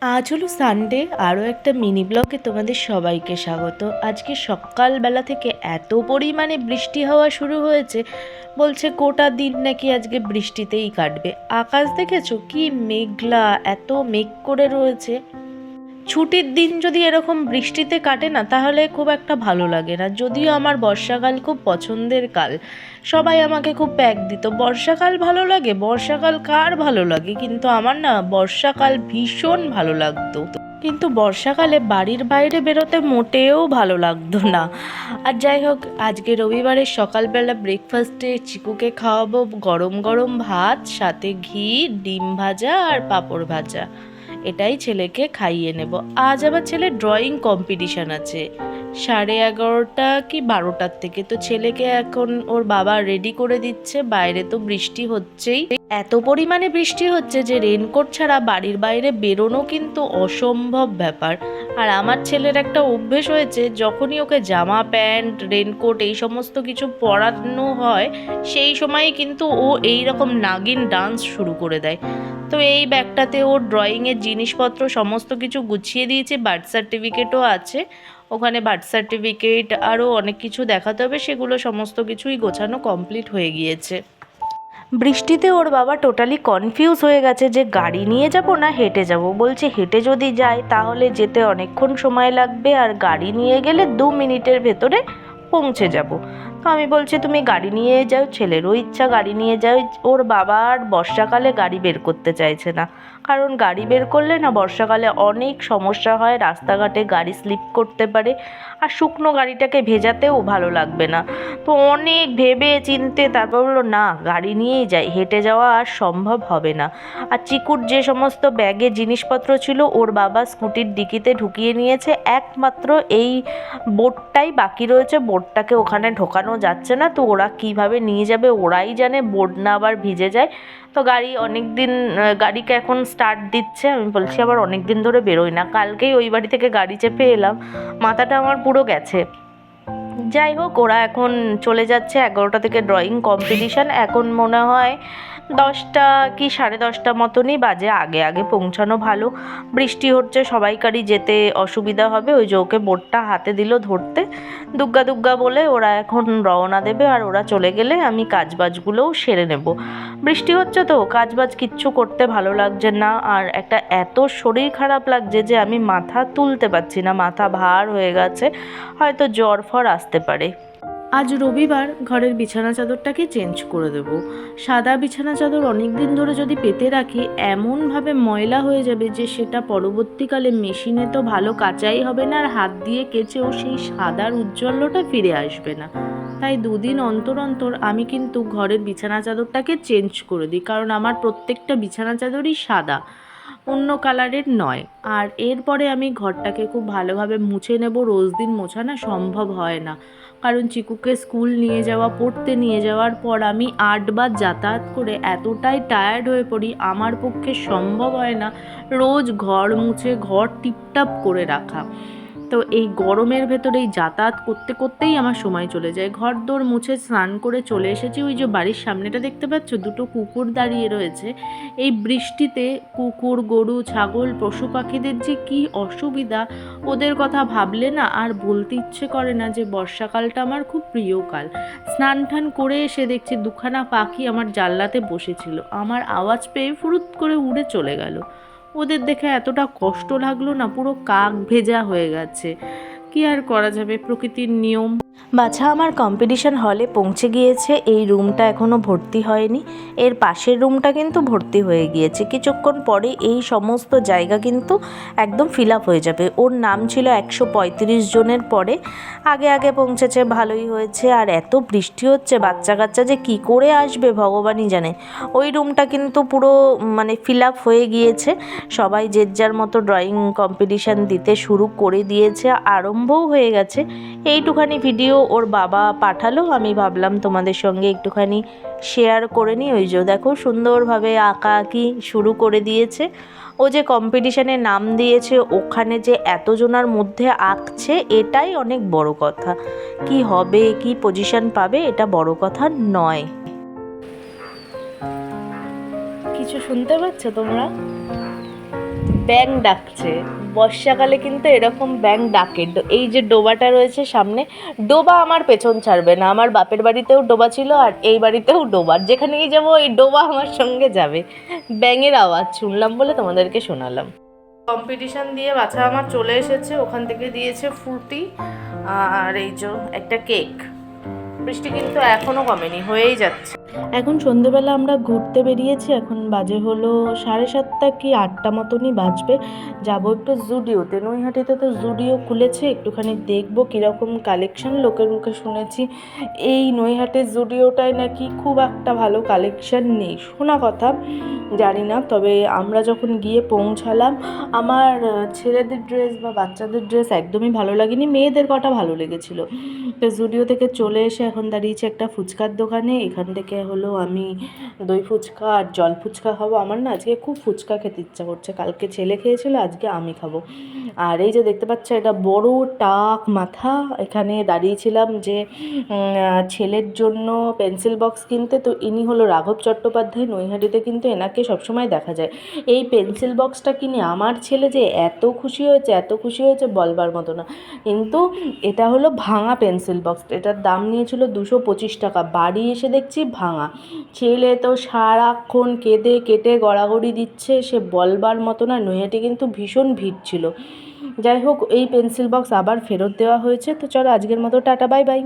আজ হলো সানডে, আরও একটা মিনি ব্লগে তোমাদের সবাইকে স্বাগত। আজকে সকালবেলা থেকে এত পরিমাণে বৃষ্টি হওয়া শুরু হয়েছে, বলছে গোটা দিন নাকি আজকে বৃষ্টিতেই কাটবে। আকাশ দেখেছো কি মেঘলা, এত মেঘ করে রয়েছে। ছুটির দিন যদি এরকম বৃষ্টিতে কাটে না, তাহলে খুব একটা ভালো লাগে না। যদিও আমার বর্ষাকাল খুব পছন্দের কাল, সবাই আমাকে খুব প্যাক দিত, বর্ষাকাল ভালো লাগে, বর্ষাকাল কার ভালো লাগে, কিন্তু আমার না বর্ষাকাল ভীষণ ভালো লাগতো। কিন্তু বর্ষাকালে বাড়ির বাইরে বেরোতে মোটেও ভালো লাগতো না। আর যাই হোক, আজকে রবিবারের সকালবেলা ব্রেকফাস্টে চিকুকে খাওয়াবো গরম গরম ভাত, সাথে ঘি, ডিম ভাজা আর পাঁপড় ভাজা। এটাই ছেলেকে খাইয়ে নেব। আজ আবার ছেলের ড্রয়িং কম্পিটিশান আছে 11:30 কি 12টার থেকে। তো ছেলেকে এখন ওর বাবা রেডি করে দিচ্ছে। বাইরে তো বৃষ্টি হচ্ছেই, এত পরিমাণে বৃষ্টি হচ্ছে যে রেনকোট ছাড়া বাড়ির বাইরে বেরোনো কিন্তু অসম্ভব ব্যাপার। আর আমার ছেলের একটা অভ্যেস হয়েছে, যখনই ওকে জামা প্যান্ট রেনকোট এই সমস্ত কিছু পরানো হয়, সেই সময়ই কিন্তু ও এই রকম নাগিন ডান্স শুরু করে দেয়। তো এই ব্যাগটাতে ওর ড্রয়িংয়ের জিনিসপত্র সমস্ত কিছু গুছিয়ে দিয়েছে, বার্থ সার্টিফিকেটও আছে ওখানে। বার্থ সার্টিফিকেট আরও অনেক কিছু দেখাতে হবে, সেগুলো সমস্ত কিছুই গোছানো কমপ্লিট হয়ে গিয়েছে। বৃষ্টিতে ওর বাবা টোটালি কনফিউজ হয়ে গেছে যে গাড়ি নিয়ে যাব না হেঁটে যাব। বলছে হেঁটে যদি যাই তাহলে যেতে অনেকক্ষণ সময় লাগবে, আর গাড়ি নিয়ে গেলে 2 মিনিটের ভেতরে পৌঁছে যাব। তো আমি বলছি তুমি গাড়ি নিয়ে যাও, ছেলেরও ইচ্ছা গাড়ি নিয়ে যাও। ওর বাবা আর বর্ষাকালে গাড়ি বের করতে চাইছে না, কারণ গাড়ি বের করলে না বর্ষাকালে অনেক সমস্যা হয়, রাস্তাঘাটে গাড়ি স্লিপ করতে পারে, আর শুকনো গাড়িটাকে ভেজাতেও ভালো লাগবে না। তো অনেক ভেবে চিনতে তারপর বললো না, গাড়ি নিয়েই যাই, হেঁটে যাওয়া আর সম্ভব হবে না। আর চিকুর যে সমস্ত ব্যাগে জিনিসপত্র ছিল ওর বাবা স্কুটির ডিকিতে ঢুকিয়ে নিয়েছে, একমাত্র এই বোর্ডটাই বাকি রয়েছে। বোর্ডটাকে ওখানে ঢোকানো যাচ্ছে না, তো ওরা কিভাবে নিয়ে যাবে ওরাই জানে, বোর্ড না আবার ভিজে যায়। তো গাড়ি অনেক দিন, গাড়িকে এখন স্টার্ট দিচ্ছে। আমি বলছি আবার অনেক দিন ধরে বেরোই না, কালকেই ওই বাড়ি থেকে গাড়ি চেপে এলাম, মাথাটা আমার পুরো গেছে। যাই হোক, ওরা এখন চলে যাচ্ছে। 11টা থেকে ড্রয়িং কম্পিটিশান, এখন মনে হয় 10টা কি 10:30 মতনই বাজে। আগে আগে পৌঁছানো ভালো, বৃষ্টি হচ্ছে সবাইকারই যেতে অসুবিধা হবে। ওই যে ওকে বোর্ডটা হাতে দিল ধরতে, দুগ্গা দুগ্গা বলে ওরা এখন রওনা দেবে। আর ওরা চলে গেলে আমি কাজবাজগুলোও সেরে নেব। বৃষ্টি হচ্ছে তো কাজবাজ কিচ্ছু করতে ভালো লাগছে না, আর একটা এত শরীর খারাপ লাগছে যে আমি মাথা তুলতে পারছি না, মাথা ভার হয়ে গেছে, হয়তো জ্বর ফর আসতে পারে। আজ রবিবার, ঘরের বিছানা চাদরটাকে চেঞ্জ করে দেব। সাদা বিছানা চাদর অনেক দিন ধরে যদি পেতে রাখি, এমনভাবে ময়লা হয়ে যাবে যে সেটা পরবর্তীকালে মেশিনে তো ভালো কাচাই হবে না, আর হাত দিয়ে কেচেও সেই সাদার উজ্জ্বল্যটা ফিরে আসবে না। তাই 2 দিন অন্তর অন্তর আমি কিন্তু ঘরের বিছানা চাদরটাকে চেঞ্জ করে দিই, কারণ আমার প্রত্যেকটা বিছানা চাদরই সাদা, অন্য কালারের নয়। আর এরপরে আমি ঘরটাকে খুব ভালোভাবে মুছে নেব। রোজ দিন মোছা না সম্ভব হয় না, কারণ চিকুকে স্কুল নিয়ে যাওয়া, পড়তে নিয়ে যাওয়ার পর আমি 8 বার যাতায়াত করে এতটাই টায়ার্ড হয়ে পড়ি, আমার পক্ষে সম্ভব হয় না রোজ ঘর মুছে ঘর টিপটাপ করে রাখা। তো এই গরমের ভেতরে এই যাতায়াত করতে করতেই আমার সময় চলে যায়। ঘর দোর মুছে স্নান করে চলে এসেছি। ওই যে বাড়ির সামনেটা দেখতে পাচ্ছ, 2টো কুকুর দাঁড়িয়ে রয়েছে। এই বৃষ্টিতে কুকুর, গরু, ছাগল, পশু পাখিদের যে কী অসুবিধা, ওদের কথা ভাবলে না আর বলতে ইচ্ছে করে না যে বর্ষাকালটা আমার খুব প্রিয় কাল। স্নান টান করে এসে দেখছি 2খানা পাখি আমার জানলাতে বসেছিল, আমার আওয়াজ পেয়ে ফুরুত করে উড়ে চলে গেল। ওদের দেখে এতটা কষ্ট লাগলো না, পুরো কাক ভেজা হয়ে গেছে। কি আর করা যাবে, প্রকৃতির নিয়ম। বাছা আমার কম্পিটিশন হলে পৌঁছে গিয়েছে। এই রুমটা এখনও ভর্তি হয়নি, এর পাশের রুমটা কিন্তু ভর্তি হয়ে গিয়েছে। কিছুক্ষণ পরে এই সমস্ত জায়গা কিন্তু একদম ফিল আপ হয়ে যাবে। ওর নাম ছিল 135 জনের, পরে আগে আগে পৌঁছেছে, ভালোই হয়েছে। আর এত বৃষ্টি হচ্ছে, বাচ্চা কাচ্চা যে কী করে আসবে ভগবানই জানে। ওই রুমটা কিন্তু পুরো মানে ফিল আপ হয়ে গিয়েছে, সবাই যে যার মতো ড্রয়িং কম্পিটিশান দিতে শুরু করে দিয়েছে, আরম্ভও হয়ে গেছে। এইটুখানি ভিডিও ওর বাবা পাঠালো, আমি ভাবলাম তোমাদের সঙ্গে একটুখানি শেয়ার করে নিই। ওই যে দেখো সুন্দরভাবে আঁকা আঁকি শুরু করে দিয়েছে। ও যে কম্পিটিশানে নাম দিয়েছে, ওখানে যে এতজনার মধ্যে আঁকছে, এটাই অনেক বড় কথা। কি হবে, কি পজিশন পাবে, এটা বড় কথা নয়। কিছু শুনতে পাচ্ছ তোমরা? ব্যাঙ ডাকছে। বর্ষাকালে কিন্তু এরকম ব্যাঙ ডাকে। এই যে ডোবাটা রয়েছে সামনে, ডোবা আমার পেছন ছাড়বে না। আমার বাপের বাড়িতেও ডোবা ছিল, আর এই বাড়িতেও ডোবা, যেখানেই যাবো এই ডোবা আমার সঙ্গে যাবে। ব্যাঙের আওয়াজ শুনলাম বলে তোমাদেরকে শোনালাম। কম্পিটিশন দিয়ে বাছা আমার চলে এসেছে, ওখান থেকে দিয়েছে ফ্রুটি আর এই যে একটা কেক। বৃষ্টি কিন্তু এখনো কমেনি, হয়েই যাচ্ছে। এখন সন্ধেবেলা আমরা ঘুরতে বেরিয়েছি, এখন বাজে হলো 7:30 কি 8টা মতনই বাজবে। যাব একটু জুডিওতে, নৈহাটিতে তো জুডিও খুলেছে, একটুখানি দেখবো কীরকম কালেকশন। লোকের মুখে শুনেছি এই নৈহাটির জুডিওটায় নাকি খুব একটা ভালো কালেকশন নেই, শোনা কথা, জানি না। তবে আমরা যখন গিয়ে পৌঁছালাম, আমার ছেলেদের ড্রেস বা বাচ্চাদের ড্রেস একদমই ভালো লাগেনি, মেয়েদের কটা ভালো লেগেছিলো। তো জুডিও থেকে চলে এসে এখন দাঁড়িয়েছি একটা ফুচকার দোকানে। এখান থেকে হলো আমি দই ফুচকা আর জল ফুচকা খাবো। আমার না আজকে খুব ফুচকা খেতে ইচ্ছা করছে, কালকে ছেলে খেয়েছিল, আজকে আমি খাবো। আর এই যে দেখতে পাচ্ছ, এটা বড় টাক মাথা। এখানে দাঁড়িয়েছিলাম যে ছেলের জন্য পেন্সিল বক্স কিনতে। তো ইনি হলো রাঘব চট্টোপাধ্যায়, নৈহাটিতে কিন্তু এনাকে সবসময় দেখা যায়। এই পেন্সিল বক্সটা কিনে আমার ছেলে যে এত খুশি হয়েছে, এত খুশি হয়েছে বলবার মতো না। কিন্তু এটা হলো ভাঙা পেন্সিল বক্স, এটার দাম নিয়েছিল 225 টাকা। বাড়ি এসে দেখছি ভাঙা। ছেলে তো সারাক্ষণ কেঁদে কেটে গড়াগড়ি দিচ্ছে, সে বলবার মতো না। নৈহাটি কিন্তু ভীষণ ভিড় ছিল। যাই হোক, এই পেন্সিল বক্স আবার ফেরত দেওয়া হয়েছে। তো চলো আজকের মতো টাটা, বাই বাই।